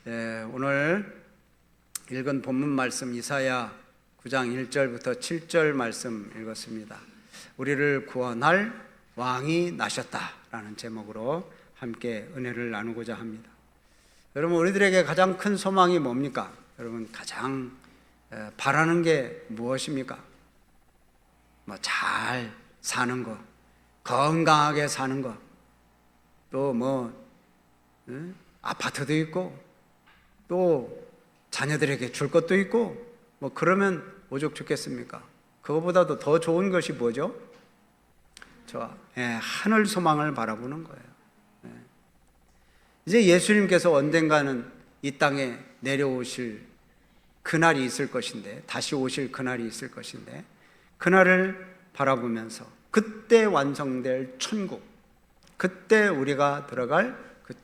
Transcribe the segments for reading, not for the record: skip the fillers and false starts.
오늘 읽은 본문 말씀 이사야 9장 1절부터 7절 말씀 읽었습니다. 우리를 구원할 왕이 나셨다라는 제목으로 함께 은혜를 나누고자 합니다. 여러분, 우리들에게 가장 큰 소망이 뭡니까? 여러분, 가장 바라는 게 무엇입니까? 잘 사는 거, 건강하게 사는 거, 또 아파트도 있고, 또 자녀들에게 줄 것도 있고, 그러면 오죽 좋겠습니까? 그거보다도 더 좋은 것이 뭐죠? 하늘 소망을 바라보는 거예요. 이제 예수님께서 언젠가는 이 땅에 내려오실 그날이 있을 것인데, 다시 오실 그날이 있을 것인데, 그날을 바라보면서 그때 완성될 천국, 그때 우리가 들어갈 그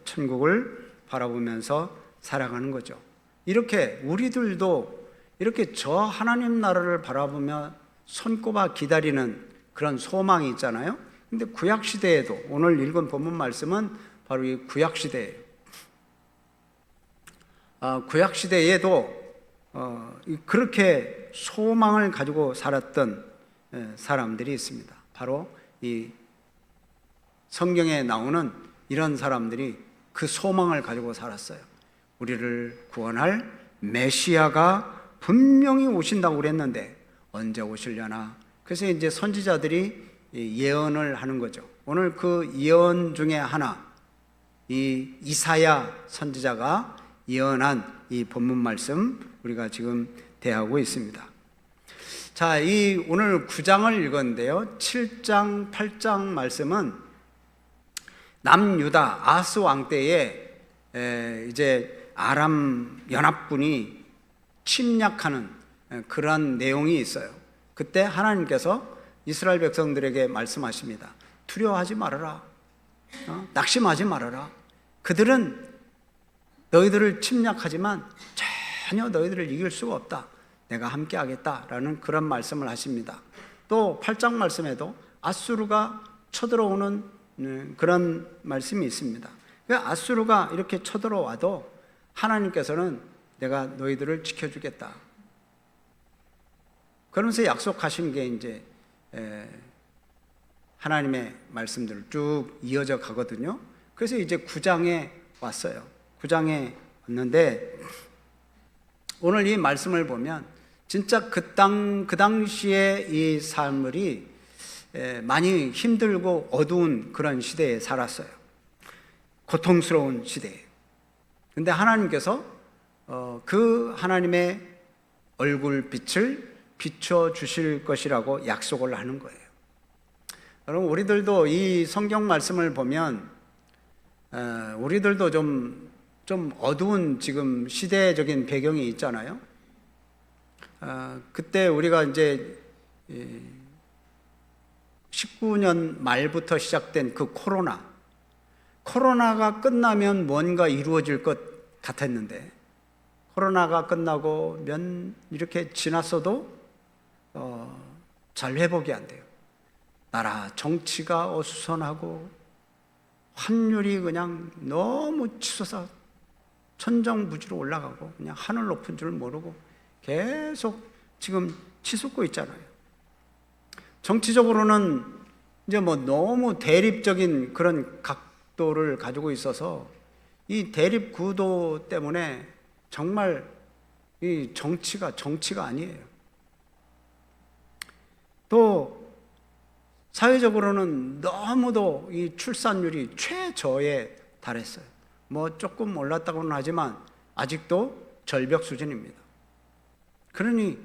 천국을 바라보면서 살아가는 거죠. 이렇게 우리들도 이렇게 저 하나님 나라를 바라보며 손꼽아 기다리는 그런 소망이 있잖아요. 근데 구약 시대에도, 오늘 읽은 본문 말씀은 바로 이 구약 시대예요. 구약 시대에도 그렇게 소망을 가지고 살았던 사람들이 있습니다. 바로 이 성경에 나오는 이런 사람들이 그 소망을 가지고 살았어요. 우리를 구원할 메시아가 분명히 오신다고 그랬는데 언제 오시려나. 그래서 이제 선지자들이 예언을 하는 거죠. 오늘 그 예언 중에 하나, 이 이사야 선지자가 예언한 이 본문 말씀 우리가 지금 대하고 있습니다. 자, 이 오늘 9장을 읽었는데요, 7장, 8장 말씀은 남유다 아스 왕 때에 이제 아람 연합군이 침략하는 그러한 내용이 있어요. 그때 하나님께서 이스라엘 백성들에게 말씀하십니다. 두려워하지 말아라. 낙심하지 말아라. 그들은 너희들을 침략하지만 전혀 너희들을 이길 수가 없다. 내가 함께 하겠다라는 그런 말씀을 하십니다. 또 8장 말씀에도 아수르가 쳐들어오는 그런 말씀이 있습니다. 아수르가 이렇게 쳐들어와도 하나님께서는 내가 너희들을 지켜주겠다. 그러면서 약속하신 게 이제 하나님의 말씀들 쭉 이어져 가거든요. 그래서 이제 9장에 왔어요. 9장에 왔는데 오늘 이 말씀을 보면 진짜 그 당시에 이 삶이 많이 힘들고 어두운 그런 시대에 살았어요. 고통스러운 시대에. 근데 하나님께서 그 하나님의 얼굴빛을 비춰주실 것이라고 약속을 하는 거예요. 여러분, 우리들도 이 성경 말씀을 보면 우리들도 좀 어두운 지금 시대적인 배경이 있잖아요. 그때 우리가 이제 19년 말부터 시작된 그 코로나가 끝나면 뭔가 이루어질 것 같았는데, 코로나가 끝나고 이렇게 지났어도 잘 회복이 안 돼요. 나라 정치가 어수선하고 환율이 그냥 너무 치솟아 천정부지로 올라가고 그냥 하늘 높은 줄 모르고 계속 지금 치솟고 있잖아요. 정치적으로는 이제 너무 대립적인 그런 각도를 가지고 있어서 이 대립 구도 때문에 정말 이 정치가 아니에요. 또 사회적으로는 너무도 이 출산율이 최저에 달했어요. 조금 올랐다고는 하지만 아직도 절벽 수준입니다. 그러니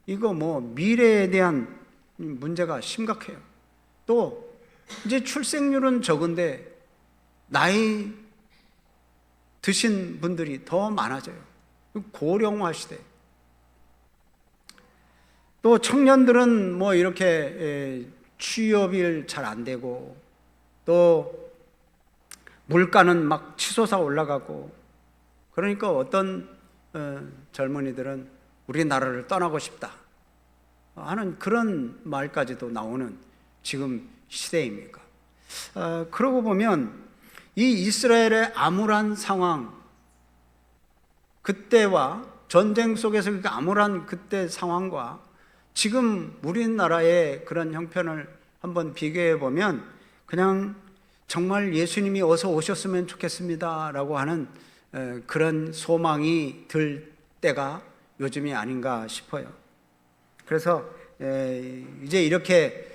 이거 미래에 대한 문제가 심각해요. 또 이제 출생률은 적은데 나이 드신 분들이 더 많아져요. 고령화 시대. 또 청년들은 이렇게 취업이 잘 안 되고, 또 물가는 막 치솟아 올라가고, 그러니까 어떤 젊은이들은 우리나라를 떠나고 싶다 하는 그런 말까지도 나오는 지금 시대입니까? 그러고 보면 이 이스라엘의 암울한 상황, 그때와 전쟁 속에서 그 암울한 그때 상황과 지금 우리나라의 그런 형편을 한번 비교해 보면 그냥 정말 예수님이 어서 오셨으면 좋겠습니다라고 하는 그런 소망이 들 때가 요즘이 아닌가 싶어요. 그래서 이제 이렇게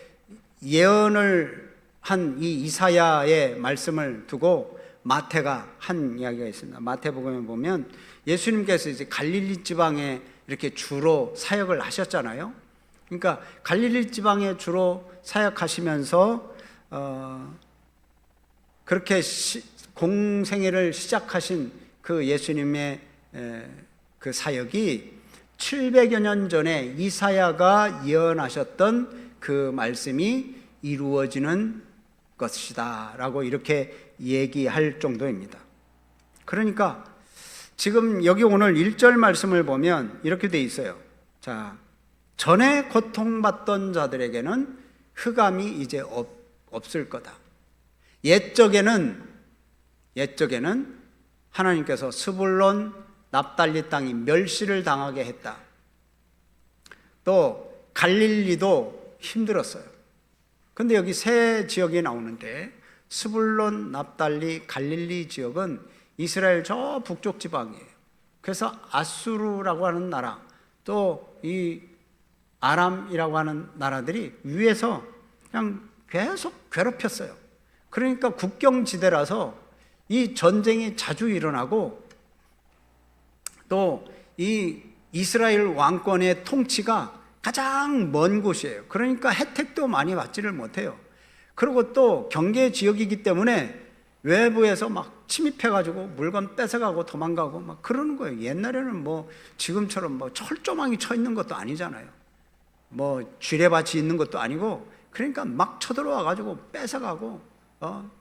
예언을 한 이 이사야의 말씀을 두고 마태가 한 이야기가 있습니다. 마태복음에 보면 예수님께서 이제 갈릴리 지방에 이렇게 주로 사역을 하셨잖아요. 그러니까 갈릴리 지방에 주로 사역하시면서 그렇게 공생애를 시작하신 그 예수님의 그 사역이 700여 년 전에 이사야가 예언하셨던 그 말씀이 이루어지는 것이다 라고 이렇게 얘기할 정도입니다. 그러니까 지금 여기 오늘 1절 말씀을 보면 이렇게 돼 있어요. 자, 전에 고통받던 자들에게는 흑암이 이제 없을 거다. 옛적에는 하나님께서 스불론 납달리 땅이 멸시를 당하게 했다. 또 갈릴리도 힘들었어요. 근데 여기 세 지역이 나오는데 스불론, 납달리, 갈릴리 지역은 이스라엘 저 북쪽 지방이에요. 그래서 아수르라고 하는 나라, 또 이 아람이라고 하는 나라들이 위에서 그냥 계속 괴롭혔어요. 그러니까 국경지대라서 이 전쟁이 자주 일어나고 또 이 이스라엘 왕권의 통치가 가장 먼 곳이에요. 그러니까 혜택도 많이 받지를 못해요. 그리고 또 경계 지역이기 때문에 외부에서 막 침입해가지고 물건 뺏어가고 도망가고 막 그러는 거예요. 옛날에는 뭐 지금처럼 뭐 철조망이 쳐 있는 것도 아니잖아요. 뭐 쥐레밭이 있는 것도 아니고 그러니까 막 쳐들어와가지고 뺏어가고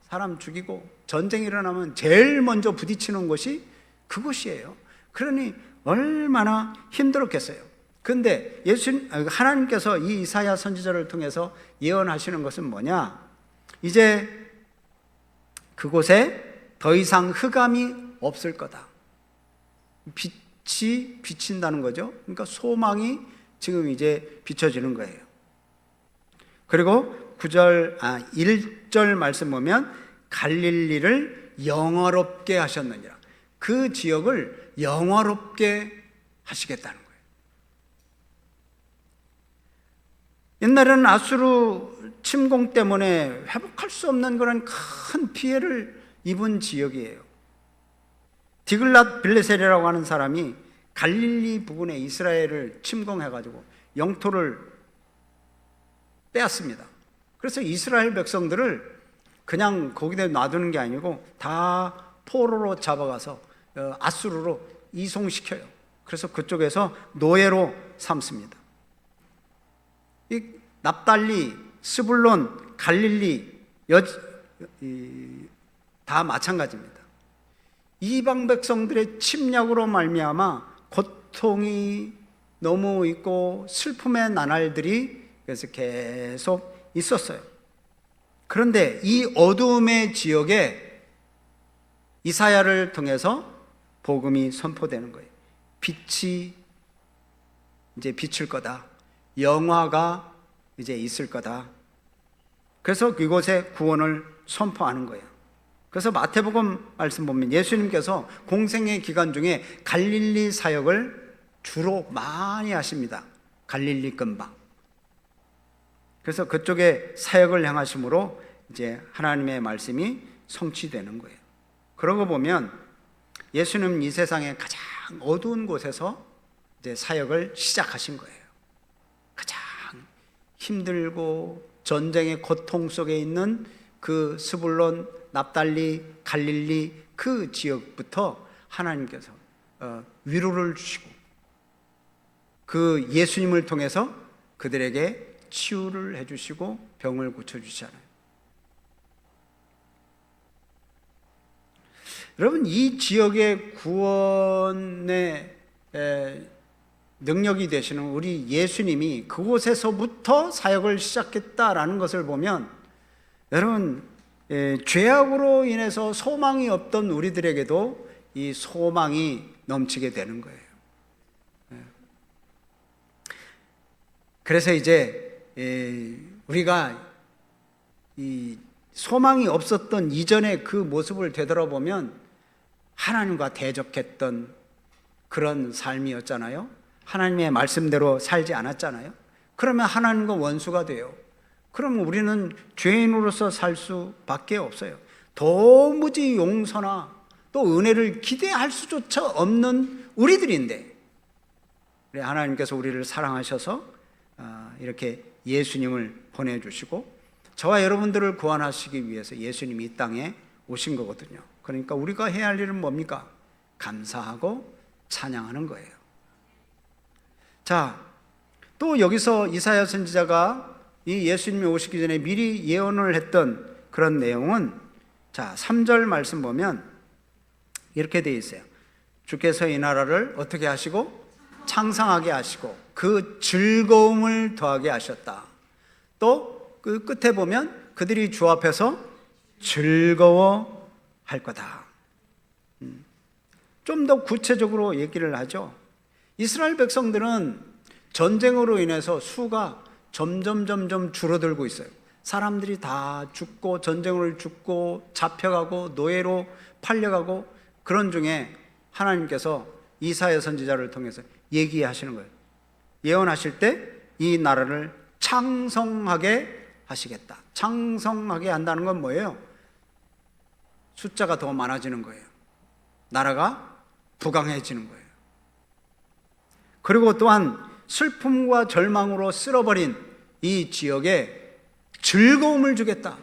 사람 죽이고 전쟁이 일어나면 제일 먼저 부딪히는 곳이 그곳이에요. 그러니 얼마나 힘들었겠어요. 근데 하나님께서 이 이사야 선지자를 통해서 예언하시는 것은 뭐냐? 이제 그곳에 더 이상 흑암이 없을 거다. 빛이 비친다는 거죠. 그러니까 소망이 지금 이제 비춰지는 거예요. 그리고 1절 말씀 보면 갈릴리를 영화롭게 하셨느니라. 그 지역을 영화롭게 하시겠다는 거예요. 옛날에는 아수르 침공 때문에 회복할 수 없는 그런 큰 피해를 입은 지역이에요. 디글랏 빌레셀이라고 하는 사람이 갈릴리 부근에 이스라엘을 침공해가지고 영토를 빼앗습니다. 그래서 이스라엘 백성들을 그냥 거기다 놔두는 게 아니고 다 포로로 잡아가서 아수르로 이송시켜요. 그래서 그쪽에서 노예로 삼습니다. 이 납달리, 스불론, 갈릴리 다 마찬가지입니다. 이방 백성들의 침략으로 말미암아 고통이 너무 있고 슬픔의 나날들이 그래서 계속 있었어요. 그런데 이 어두움의 지역에 이사야를 통해서 복음이 선포되는 거예요. 빛이 이제 비칠 거다. 영화가 이제 있을 거다. 그래서 그곳에 구원을 선포하는 거예요. 그래서 마태복음 말씀 보면 예수님께서 공생의 기간 중에 갈릴리 사역을 주로 많이 하십니다. 갈릴리 근방. 그래서 그쪽에 사역을 향하심으로 이제 하나님의 말씀이 성취되는 거예요. 그러고 보면 예수님은 이 세상의 가장 어두운 곳에서 이제 사역을 시작하신 거예요. 가장 힘들고 전쟁의 고통 속에 있는 그 스불론, 납달리, 갈릴리 그 지역부터 하나님께서 위로를 주시고 그 예수님을 통해서 그들에게 치유를 해주시고 병을 고쳐주시잖아요. 여러분, 이 지역의 구원의 능력이 되시는 우리 예수님이 그곳에서부터 사역을 시작했다라는 것을 보면 여러분, 죄악으로 인해서 소망이 없던 우리들에게도 이 소망이 넘치게 되는 거예요. 그래서 이제 우리가 이 소망이 없었던 이전의 그 모습을 되돌아보면 하나님과 대적했던 그런 삶이었잖아요. 하나님의 말씀대로 살지 않았잖아요. 그러면 하나님과 원수가 돼요. 그러면 우리는 죄인으로서 살 수밖에 없어요. 도무지 용서나 또 은혜를 기대할 수조차 없는 우리들인데, 하나님께서 우리를 사랑하셔서 이렇게 예수님을 보내주시고 저와 여러분들을 구원하시기 위해서 예수님이 이 땅에 오신 거거든요. 그러니까 우리가 해야 할 일은 뭡니까? 감사하고 찬양하는 거예요. 자, 또 여기서 이사야 선지자가 이 예수님이 오시기 전에 미리 예언을 했던 그런 내용은, 자, 3절 말씀 보면 이렇게 되어 있어요. 주께서 이 나라를 어떻게 하시고 창성하게 하시고 그 즐거움을 더하게 하셨다. 또 그 끝에 보면 그들이 주 앞에서 즐거워할 거다. 좀 더 구체적으로 얘기를 하죠. 이스라엘 백성들은 전쟁으로 인해서 수가 점점 줄어들고 있어요. 사람들이 다 죽고 전쟁으로 죽고 잡혀가고 노예로 팔려가고, 그런 중에 하나님께서 이사야 선지자를 통해서 얘기하시는 거예요. 예언하실 때 이 나라를 창성하게 하시겠다. 창성하게 한다는 건 뭐예요? 숫자가 더 많아지는 거예요. 나라가 부강해지는 거예요. 그리고 또한 슬픔과 절망으로 쓸어버린 이 지역에 즐거움을 주겠다.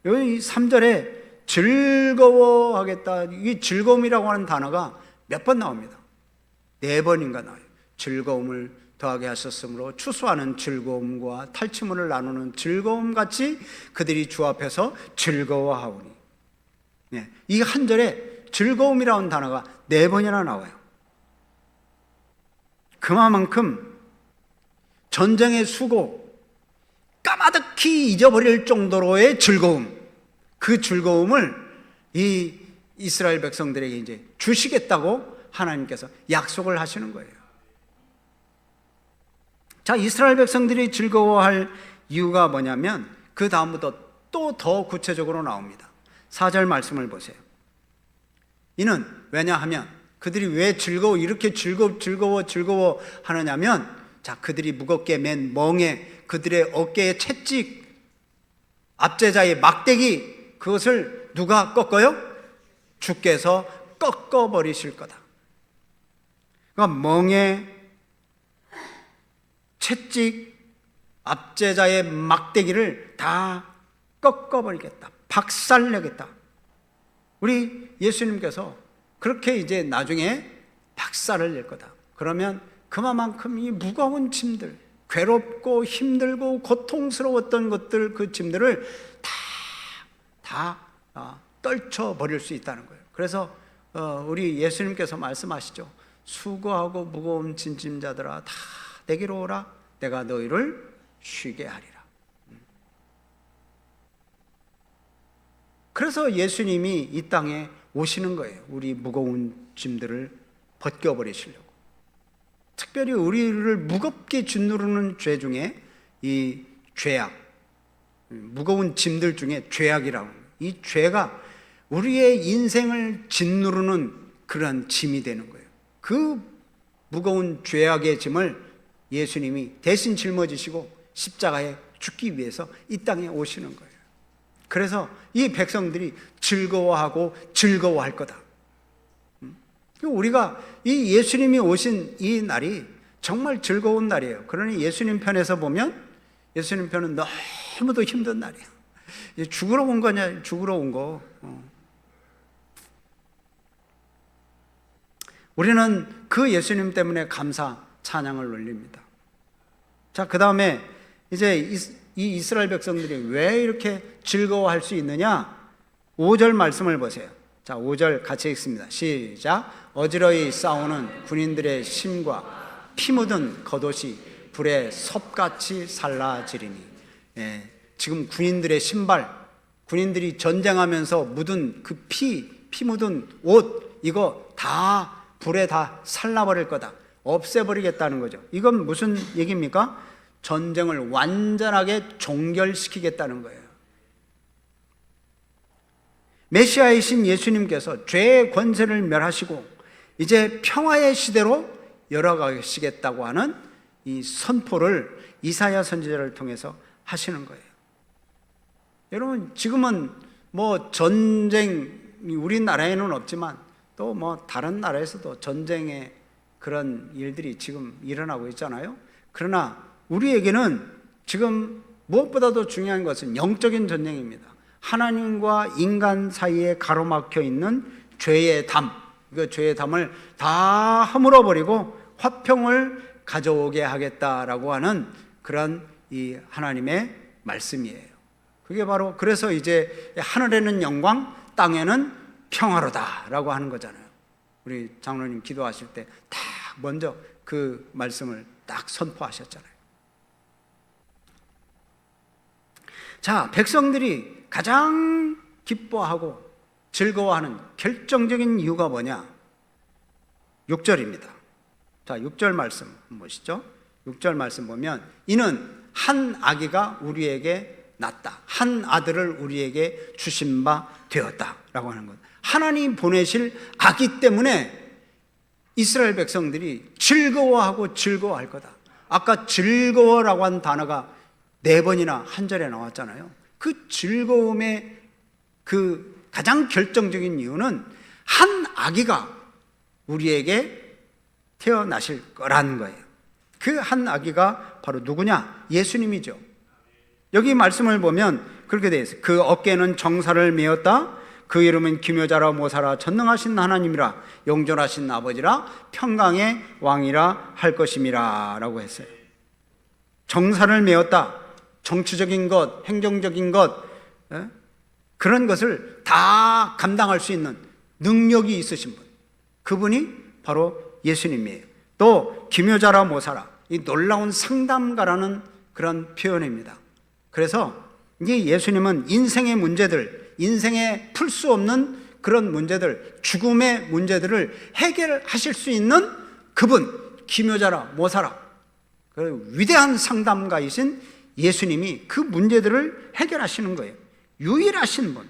여기 3절에 즐거워하겠다. 이 즐거움이라고 하는 단어가 몇 번 나옵니다. 4번인가 나와요. 즐거움을 더하게 하셨으므로 추수하는 즐거움과 탈취물을 나누는 즐거움같이 그들이 주 앞에서 즐거워하오니. 네, 이 한 절에 즐거움이라는 단어가 4번이나 나와요. 그만큼 전쟁의 수고, 까마득히 잊어버릴 정도로의 즐거움, 그 즐거움을 이 이스라엘 백성들에게 이제 주시겠다고 하나님께서 약속을 하시는 거예요. 자, 이스라엘 백성들이 즐거워할 이유가 뭐냐면 그 다음부터 또 더 구체적으로 나옵니다. 4절 말씀을 보세요. 이는 왜냐하면, 그들이 왜 이렇게 즐거워 하느냐면, 자, 그들이 무겁게 맨 멍에, 그들의 어깨에 채찍, 압제자의 막대기, 그것을 누가 꺾어요? 주께서 꺾어버리실 거다. 그러니까 멍에 채찍, 압제자의 막대기를 다 꺾어버리겠다. 박살내겠다. 우리 예수님께서 그렇게 이제 나중에 박살을 낼 거다. 그러면 그만큼 이 무거운 짐들, 괴롭고 힘들고 고통스러웠던 것들, 그 짐들을 다 떨쳐버릴 수 있다는 거예요. 그래서 우리 예수님께서 말씀하시죠. 수고하고 무거운 짐자들아 다 내게로 오라. 내가 너희를 쉬게 하리라. 그래서 예수님이 이 땅에 오시는 거예요. 우리 무거운 짐들을 벗겨버리시려고. 특별히 우리를 무겁게 짓누르는 죄 중에 이 죄악, 무거운 짐들 중에 죄악이라고, 이 죄가 우리의 인생을 짓누르는 그런 짐이 되는 거예요. 그 무거운 죄악의 짐을 예수님이 대신 짊어지시고 십자가에 죽기 위해서 이 땅에 오시는 거예요. 그래서 이 백성들이 즐거워하고 즐거워할 거다. 우리가 이 예수님이 오신 이 날이 정말 즐거운 날이에요. 그러니 예수님 편에서 보면 예수님 편은 너무도 힘든 날이에요. 죽으러 온 거냐, 죽으러 온 거. 우리는 그 예수님 때문에 감사, 찬양을 올립니다. 자, 그 다음에 이제 이 이스라엘 백성들이 왜 이렇게 즐거워할 수 있느냐? 5절 말씀을 보세요. 자, 5절 같이 읽습니다. 시작. 어지러이 싸우는 군인들의 심과 피 묻은 겉옷이 불에 섭같이 살라지리니. 예, 지금 군인들의 신발, 군인들이 전쟁하면서 묻은 그 피 묻은 옷, 이거 다 불에 다 살라버릴 거다, 없애버리겠다는 거죠. 이건 무슨 얘기입니까? 전쟁을 완전하게 종결시키겠다는 거예요. 메시아이신 예수님께서 죄의 권세를 멸하시고 이제 평화의 시대로 열어가시겠다고 하는 이 선포를 이사야 선지자를 통해서 하시는 거예요. 여러분, 지금은 뭐 전쟁이 우리나라에는 없지만 또 뭐 다른 나라에서도 전쟁의 그런 일들이 지금 일어나고 있잖아요. 그러나 우리에게는 지금 무엇보다도 중요한 것은 영적인 전쟁입니다. 하나님과 인간 사이에 가로막혀 있는 죄의 담, 그 죄의 담을 다 허물어버리고 화평을 가져오게 하겠다라고 하는 그런 이 하나님의 말씀이에요. 그게 바로, 그래서 이제 하늘에는 영광, 땅에는 평화로다라고 하는 거잖아요. 우리 장로님 기도하실 때 딱 먼저 그 말씀을 딱 선포하셨잖아요. 자, 백성들이 가장 기뻐하고 즐거워하는 결정적인 이유가 뭐냐? 6절입니다. 자, 6절 말씀 보시죠. 6절 말씀 보면, 이는 한 아기가 우리에게 낳았다, 한 아들을 우리에게 주신 바 되었다 라고 하는 것. 하나님 보내실 아기 때문에 이스라엘 백성들이 즐거워하고 즐거워할 거다. 아까 즐거워라고 한 단어가 4번이나 한 절에 나왔잖아요. 그 즐거움의 그 가장 결정적인 이유는 한 아기가 우리에게 태어나실 거라는 거예요. 그 한 아기가 바로 누구냐? 예수님이죠. 여기 말씀을 보면 그렇게 되어 있어요. 그 어깨에는 정사를 메었다. 그 이름은 기묘자라 모사라 전능하신 하나님이라 영존하신 아버지라 평강의 왕이라 할 것임이라 라고 했어요. 정사를 메었다. 정치적인 것, 행정적인 것, 그런 것을 다 감당할 수 있는 능력이 있으신 분, 그분이 바로 예수님이에요. 또 기묘자라 모사라, 이 놀라운 상담가라는 그런 표현입니다. 그래서 이 예수님은 인생의 문제들, 인생에 풀 수 없는 그런 문제들, 죽음의 문제들을 해결하실 수 있는 그분, 기묘자라 모사라, 그 위대한 상담가이신 예수님이 그 문제들을 해결하시는 거예요. 유일하신 분,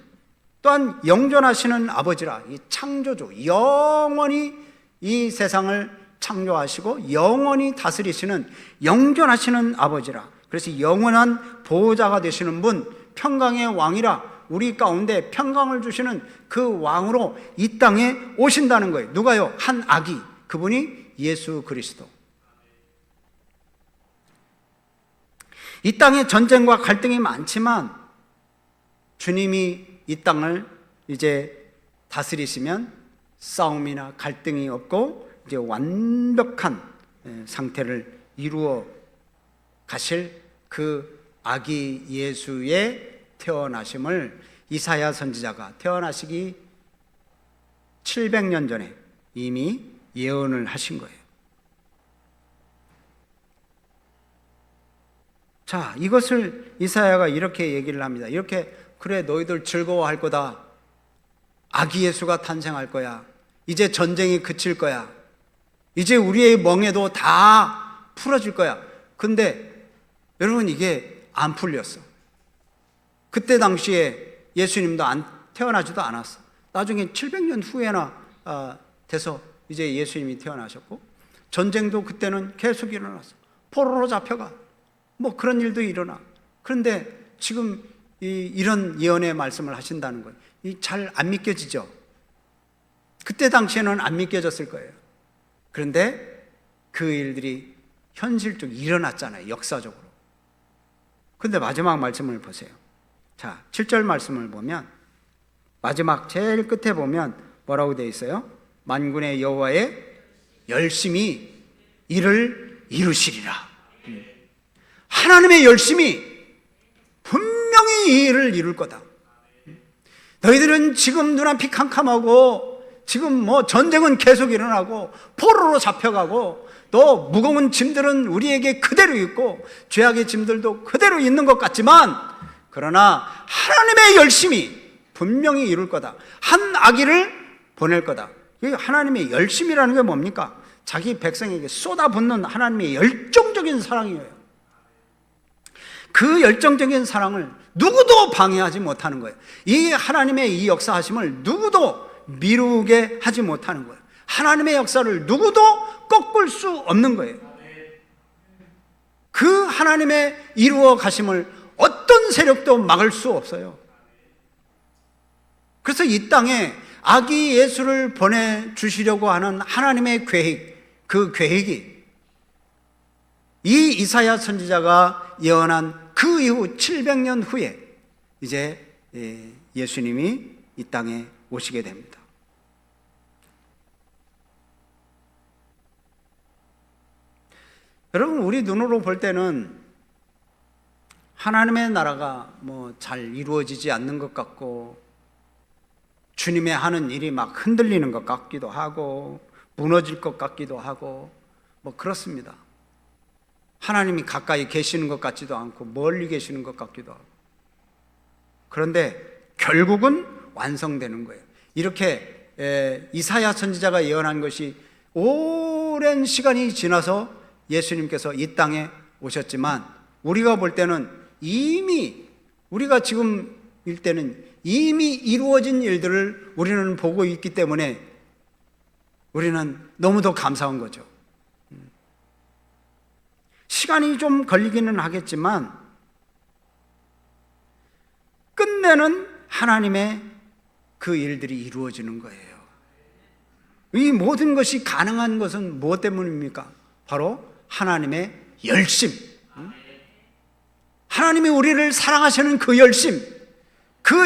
또한 영존하시는 아버지라, 이 창조주, 영원히 이 세상을 창조하시고 영원히 다스리시는 영존하시는 아버지라. 그래서 영원한 보호자가 되시는 분, 평강의 왕이라, 우리 가운데 평강을 주시는 그 왕으로 이 땅에 오신다는 거예요. 누가요? 한 아기, 그분이 예수 그리스도. 이 땅에 전쟁과 갈등이 많지만 주님이 이 땅을 이제 다스리시면 싸움이나 갈등이 없고 이제 완벽한 상태를 이루어 가실 그 아기 예수의 태어나심을 이사야 선지자가 태어나시기 700년 전에 이미 예언을 하신 거예요. 자, 이것을 이사야가 이렇게 얘기를 합니다. 이렇게, 그래, 너희들 즐거워할 거다. 아기 예수가 탄생할 거야. 이제 전쟁이 그칠 거야. 이제 우리의 멍에도 다 풀어질 거야. 근데 여러분, 이게 안 풀렸어. 그때 당시에 예수님도 태어나지도 않았어. 나중에 700년 후에나 돼서 이제 예수님이 태어나셨고, 전쟁도 그때는 계속 일어났어. 포로로 잡혀가. 뭐 그런 일도 일어나. 그런데 지금 이런 예언의 말씀을 하신다는 거예요. 잘 안 믿겨지죠? 그때 당시에는 안 믿겨졌을 거예요. 그런데 그 일들이 현실적으로 일어났잖아요, 역사적으로. 근데 마지막 말씀을 보세요. 자, 7절 말씀을 보면 마지막 제일 끝에 보면 뭐라고 되어 있어요? 만군의 여호와의 열심히 이를 이루시리라. 하나님의 열심이 분명히 이 일을 이룰 거다. 너희들은 지금 눈앞이 캄캄하고 지금 뭐 전쟁은 계속 일어나고 포로로 잡혀가고 또 무거운 짐들은 우리에게 그대로 있고 죄악의 짐들도 그대로 있는 것 같지만, 그러나 하나님의 열심이 분명히 이룰 거다. 한 아기를 보낼 거다. 하나님의 열심이라는 게 뭡니까? 자기 백성에게 쏟아붓는 하나님의 열정적인 사랑이에요. 그 열정적인 사랑을 누구도 방해하지 못하는 거예요. 이 하나님의 이 역사하심을 누구도 미루게 하지 못하는 거예요. 하나님의 역사를 누구도 꺾을 수 없는 거예요. 그 하나님의 이루어 가심을 어떤 세력도 막을 수 없어요. 그래서 이 땅에 아기 예수를 보내주시려고 하는 하나님의 계획, 그 계획이 이 이사야 선지자가 예언한 그 이후 700년 후에 이제 예수님이 이 땅에 오시게 됩니다. 여러분, 우리 눈으로 볼 때는 하나님의 나라가 뭐 잘 이루어지지 않는 것 같고, 주님의 하는 일이 막 흔들리는 것 같기도 하고, 무너질 것 같기도 하고, 뭐 그렇습니다. 하나님이 가까이 계시는 것 같지도 않고 멀리 계시는 것 같기도 하고. 그런데 결국은 완성되는 거예요. 이렇게 이사야 선지자가 예언한 것이 오랜 시간이 지나서 예수님께서 이 땅에 오셨지만, 우리가 볼 때는 이미, 우리가 지금 일 때는 이미 이루어진 일들을 우리는 보고 있기 때문에 우리는 너무도 감사한 거죠. 시간이 좀 걸리기는 하겠지만 끝내는 하나님의 그 일들이 이루어지는 거예요. 이 모든 것이 가능한 것은 무엇 때문입니까? 바로 하나님의 열심, 하나님이 우리를 사랑하시는 그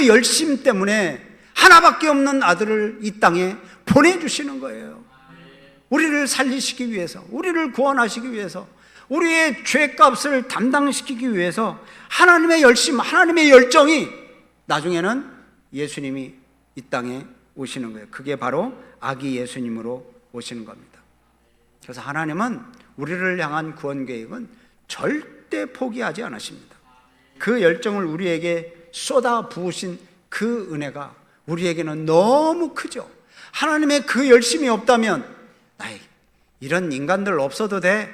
열심 때문에 하나밖에 없는 아들을 이 땅에 보내주시는 거예요. 우리를 살리시기 위해서, 우리를 구원하시기 위해서, 우리의 죄값을 담당시키기 위해서 하나님의 열심, 하나님의 열정이 나중에는 예수님이 이 땅에 오시는 거예요. 그게 바로 아기 예수님으로 오시는 겁니다. 그래서 하나님은 우리를 향한 구원 계획은 절대 포기하지 않으십니다. 그 열정을 우리에게 쏟아 부으신 그 은혜가 우리에게는 너무 크죠. 하나님의 그 열심이 없다면, 아이, 이런 인간들 없어도 돼,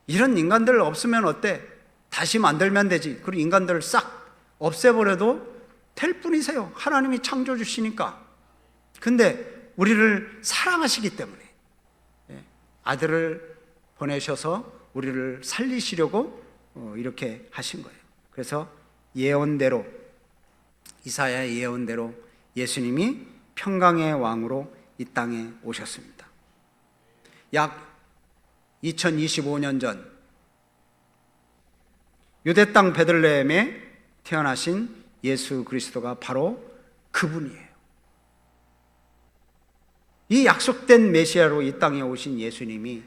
이런 인간들 없으면 어때, 다시 만들면 되지, 그리고 인간들을 싹 없애버려도 될 뿐이세요. 하나님이 창조 주시니까. 근데 우리를 사랑하시기 때문에 아들을 보내셔서 우리를 살리시려고 이렇게 하신 거예요. 그래서 예언대로, 이사야의 예언대로 예수님이 평강의 왕으로 이 땅에 오셨습니다. 약 2025년 전 유대 땅 베들레헴에 태어나신 예수 그리스도가 바로 그분이에요. 이 약속된 메시아로 이 땅에 오신 예수님이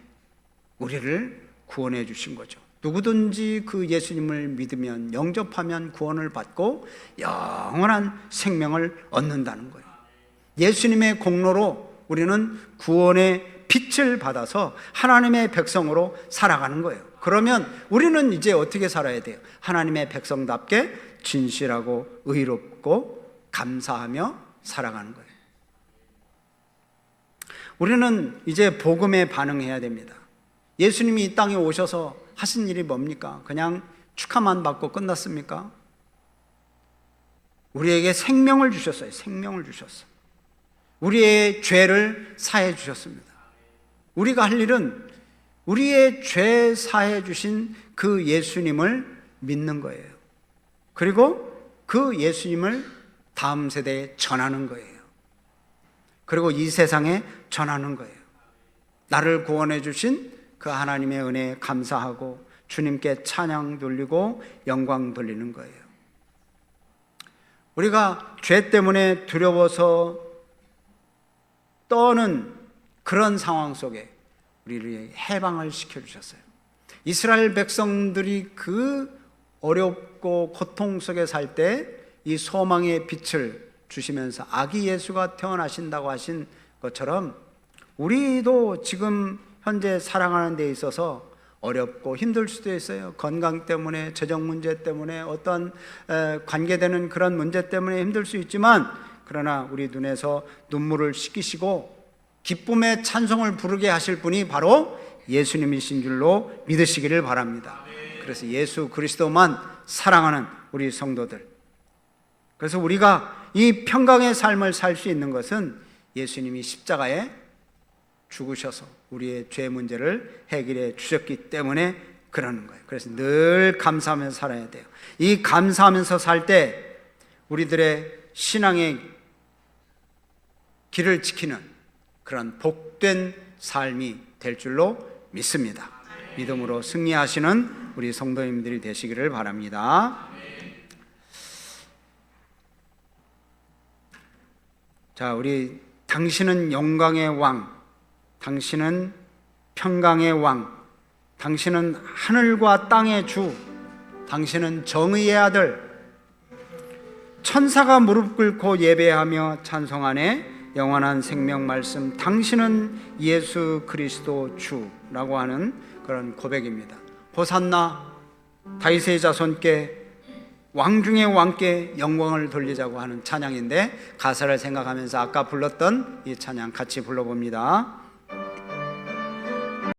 우리를 구원해 주신 거죠. 누구든지 그 예수님을 믿으면, 영접하면 구원을 받고 영원한 생명을 얻는다는 거예요. 예수님의 공로로 우리는 구원의 빛을 받아서 하나님의 백성으로 살아가는 거예요. 그러면 우리는 이제 어떻게 살아야 돼요? 하나님의 백성답게 진실하고 의롭고 감사하며 살아가는 거예요. 우리는 이제 복음에 반응해야 됩니다. 예수님이 이 땅에 오셔서 하신 일이 뭡니까? 그냥 축하만 받고 끝났습니까? 우리에게 생명을 주셨어요. 생명을 주셨어요. 우리의 죄를 사해 주셨습니다. 우리가 할 일은 우리의 죄 사해 주신 그 예수님을 믿는 거예요. 그리고 그 예수님을 다음 세대에 전하는 거예요. 그리고 이 세상에 전하는 거예요. 나를 구원해 주신 그 하나님의 은혜에 감사하고 주님께 찬양 돌리고 영광 돌리는 거예요. 우리가 죄 때문에 두려워서 떠는 그런 상황 속에 우리를 해방을 시켜주셨어요. 이스라엘 백성들이 그 어렵고 고통 속에 살 때 이 소망의 빛을 주시면서 아기 예수가 태어나신다고 하신 것처럼 우리도 지금 현재 살아가는 데 있어서 어렵고 힘들 수도 있어요. 건강 때문에, 재정 문제 때문에, 어떤 관계되는 그런 문제 때문에 힘들 수 있지만, 그러나 우리 눈에서 눈물을 씻기시고 기쁨의 찬송을 부르게 하실 분이 바로 예수님이신 줄로 믿으시기를 바랍니다. 그래서 예수 그리스도만 사랑하는 우리 성도들, 그래서 우리가 이 평강의 삶을 살 수 있는 것은 예수님이 십자가에 죽으셔서 우리의 죄 문제를 해결해 주셨기 때문에 그러는 거예요. 그래서 늘 감사하면서 살아야 돼요. 이 감사하면서 살 때 우리들의 신앙의 길을 지키는 그런 복된 삶이 될 줄로 믿습니다. 믿음으로 승리하시는 우리 성도님들이 되시기를 바랍니다. 자, 우리 당신은 영광의 왕, 당신은 평강의 왕, 당신은 하늘과 땅의 주, 당신은 정의의 아들, 천사가 무릎 꿇고 예배하며 찬송하네 영원한 생명 말씀, 당신은 예수 그리스도 주라고 하는 그런 고백입니다. 호산나, 다윗의 자손께 왕 중의 왕께 영광을 돌리자고 하는 찬양인데, 가사를 생각하면서 아까 불렀던 이 찬양 같이 불러봅니다.